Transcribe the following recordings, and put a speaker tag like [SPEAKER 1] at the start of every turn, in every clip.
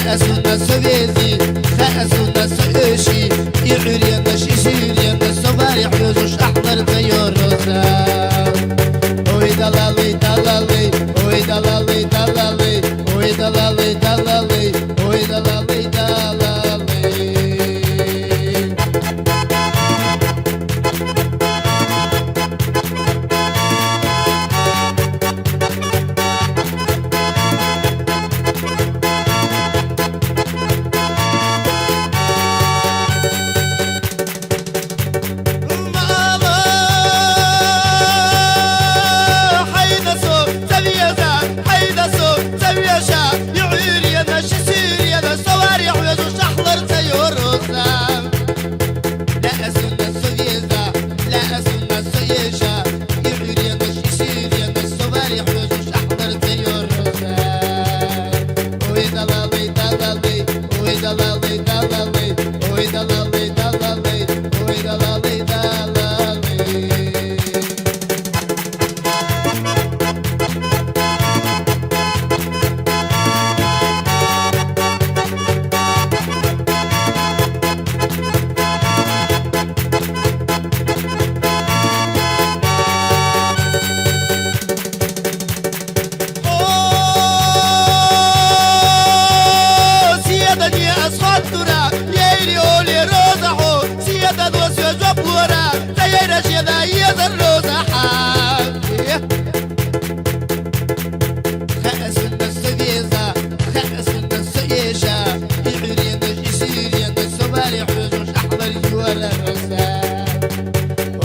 [SPEAKER 1] خأسونا سويزي خأسونا سويشي يعرينا شيشيرينا الصبارح يوزوش أحضر طيور روزا وي دلالي دلالي وي دلالي دلالي وي دلالي دلالي وي دلالي دلالي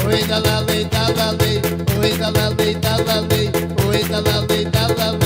[SPEAKER 2] Oi, da la, oi, da la, oi, da la, oi, da la, oi, da la, oi, da la.